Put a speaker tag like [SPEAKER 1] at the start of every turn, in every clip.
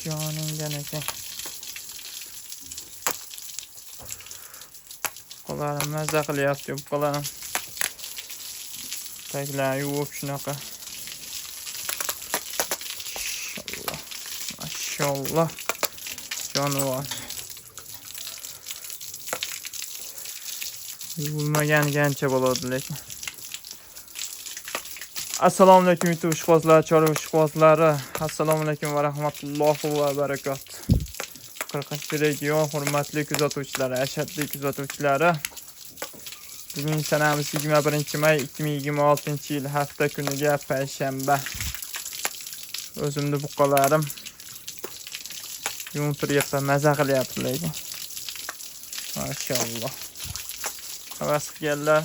[SPEAKER 1] Canından ekan. Qo'llarim mazza qilyapti, qo'llarim. Taglar yuvib shunaqa. Maşallah. Jonivor. Yuvilmagan gancha bo'ladi lekin. Assalomu alaykum YouTube ishqibozlar, chorva ishqibozlari. Assalomu alaykum va rahmatullohi va barakatuh. 40-region hurmatli kuzatuvchilar, ashaddiy kuzatuvchilari. Bugun sanamiz 21-may 2026-yil hafta kuniga payshanba. O'zimni buqqalarim yumtiryapti, maza qilyapti lekin. Maşallah. Havas qilganlar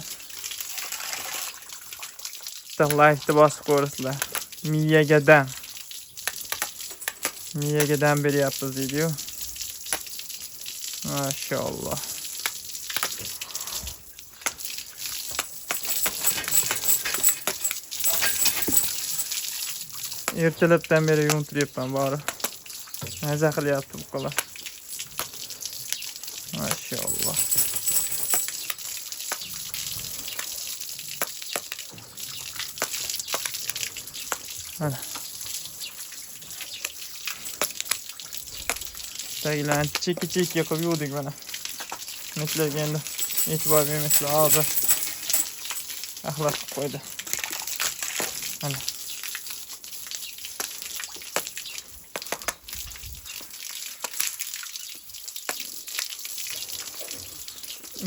[SPEAKER 1] like'ni bosib ko'rsizlar. Miyagadan beryapmiz video. Maşallah. Ertalabdan beri yumtiryapman bari. Maza qilyapti bu qo'lar. Maşallah. Mana. Taglan cheki qilib yuvdik mana. Mislarga endi e'tibor bermaslar hozir. Axlat qilib qo'ydi. Mana.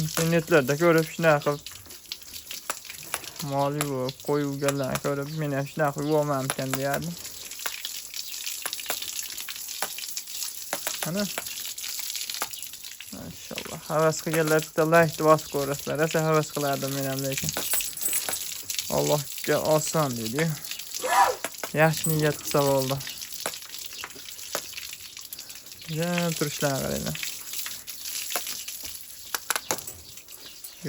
[SPEAKER 1] İnternetlarda ko'rib shunaqa qilib mol yuvib, qo'y yuvganlarni ko'rib men ham shunaqa yuvolmamkan deyardim. Ana. Maşallah. Havas qilganlar bitta like bosib ko'rasizlar. Asa havas qilardim men ham lekin. Allohga oson deydi. Yaxshi niyat qilsa bo'ldi. Jam turishlarga qaranglar.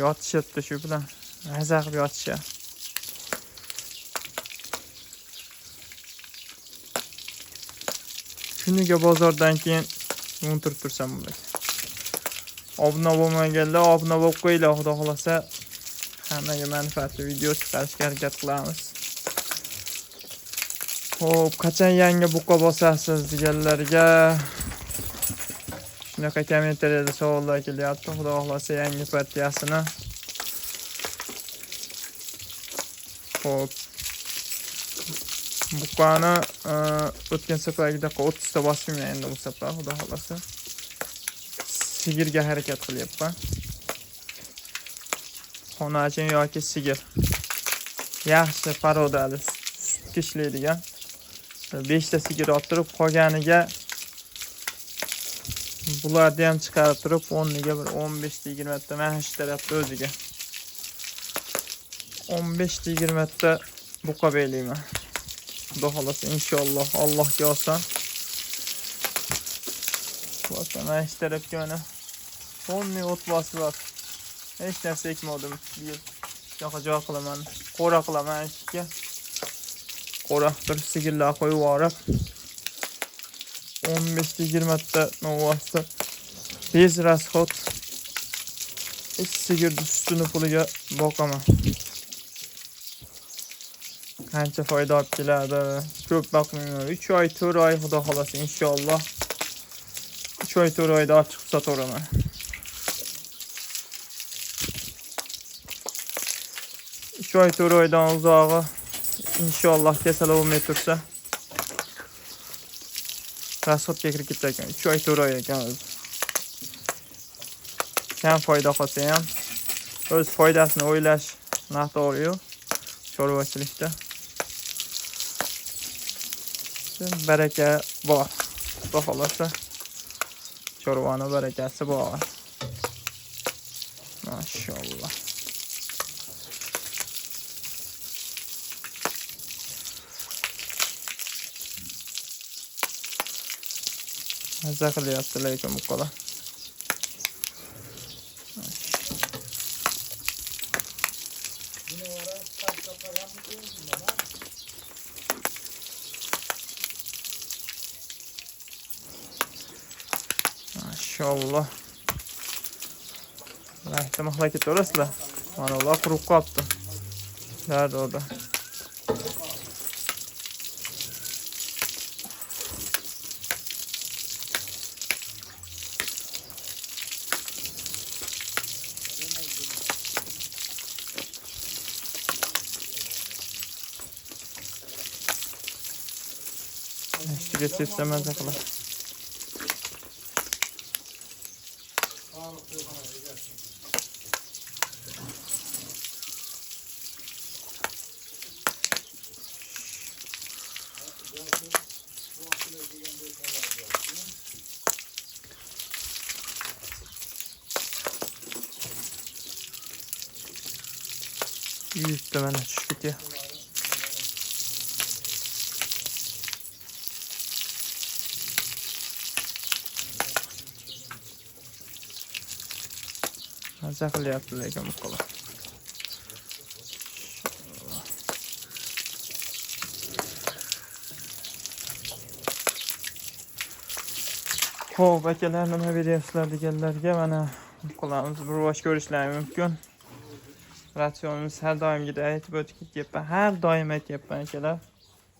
[SPEAKER 1] Yotishibdi shu bilan. Maza qilib yotishadi. Kuniga bozordan keyin untirib tursam bo'ladi. Obuna bo'lmaganlar obuna bo'lib qo'yinglar, xudo xolasa. Hammaga manfaatli video chiqarishga harakat qilamiz. Xo'p, qachon yangi buqa bosasiz deganlarga shunaqa kommentariyada savollar kelyapti. Xudo xolasa yangi partiyasini. Xo'p. Buqani o'tgan safargida 30 ta bosdim endi bu safar xudo xolasa. Sigirga harakat qilyapman. Xonajin yoki sigir. Yaxshi parodali sut ishlaydigan 5 ta sigir olib turib, qolganiga bularni ham chiqarib turib, 10niga bir 15 ta 20 ta mana shu tarafda o'ziga 15 ta 20 ta buqa belayman. Xudo xolasa inshaalloh Allohga oson. Mana shu tarafga mana 10 o't bosib bor. Hech narsa ekmadim. Joy qilaman. Qo'ra qilaman ishga. Qo'ra qilib sigirlar qo'yib yuborib 15 ta 20 ta novvosda bez rasxod sigirni sutini puliga boqaman. Qancha foyda olib keladi. Ko'p boqmayman. 3 oy, 4 oy xudo xolasa inshaalloh. 3 oy, 4 oyda ochiq sotaveraman. Oy 4 oydan uzog'i inshaalloh kasal bo'lmay tursa rasxodga kirib ketar ekan. 3 oy 4 oy ekan o'zi. Kam foyda qolsa ham o'z foydasini o'ylash noto'g'ri-yu chorvachilikda. Baraka bor. Xudo xolasa chorvani barakasi bor. Maşallah. Maza qilyapti lekin bu qo'la. Maşallah. Rahmet mahla ketdi orasizlar. Mana ular quruq qolibdi. Nerede orada? Üstüge sepsemez akılar. Yüzde bana düştük ya. Maza qilyapti lekin bu qo'li. Xo'p, akalar nima beryapsizlar deganlarga mana qilamiz. Bir bosh ko'rishlari mumkin. Ratsionimiz har doimgidek aytib o'tyapman. Har doim aytyapman akalar.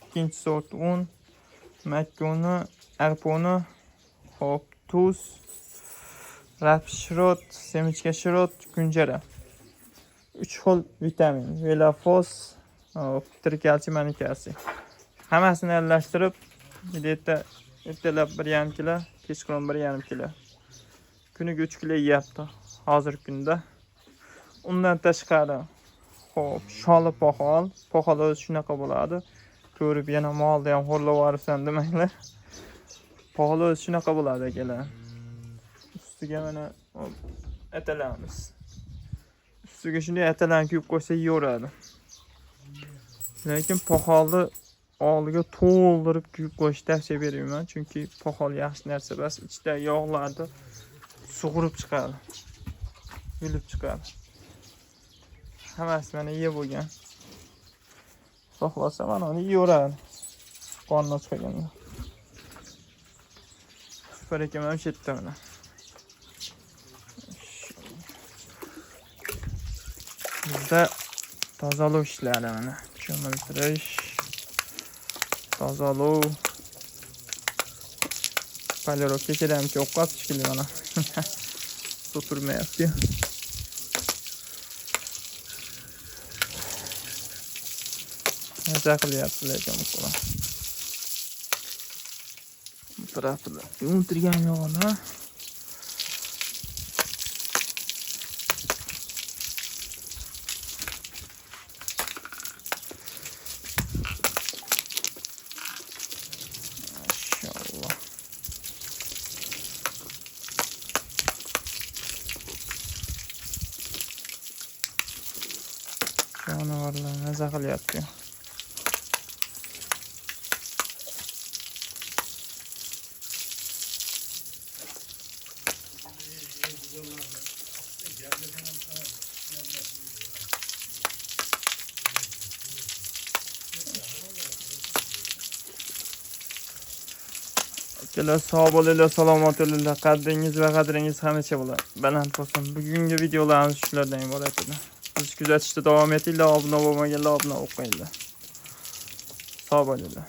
[SPEAKER 1] Ikkinchi sort un, makka uni, arpa uni, hop, tuz, rapshirot, semichka shirot, kunjara. 3 xil vitamin, velafos, trikalsiy, manikalsiy. Hammasini aralashtirib, bitta ertalab 1,5 kilo, kechqurun 1,5 kilo. Kuniga 3 kilo yeyapti hozirgi kunda. Undan tashqari, hop, sholi poxol, poxol o'zi shunaqa bo'ladi. Ko'rib yana molni ham xo'rlab yuborsan demanglar. Poxol o'zi shunaqa bo'ladi akalar. Ustiga mana atalamiz. Ustiga shunday atalarni kuyib qo'ysa yeyveradi. Lekin poxolni oldiga to'ldirib kuyib qo'yishni tavsiya beraman, chunki poxol yaxshi narsa emas, ichida yog'larni sug'urib chiqadi. Yulib chiqadi. Hammasi mana yeb bo'lgan. Xohlasa mana uni yeyveradi. Qorni och qolganda. Süper ekan ham shetda mana. Bizda tozalov ishlari mana. Cho'miltirish, tozalov, polirovka kerakmi? O'qqa shikili mana. Suv turmayapti. Maza qilyapti lekin bu qo'la. Bu tarafida untirgan yog'ini maşallah. Canavarlar maza qilyapti. Akalar sog' bo'linglar, salomat bo'linglar. Qadringiz va qadringiz hamisha bo'lar. Baland bo'lsin. Bugungi videolarimiz shulardan iborat edi. Bizni kuzatishda davom etinglar, obuna bo'lmaganlar obuna bo'lib qo'yinglar. Sog' bo'linglar.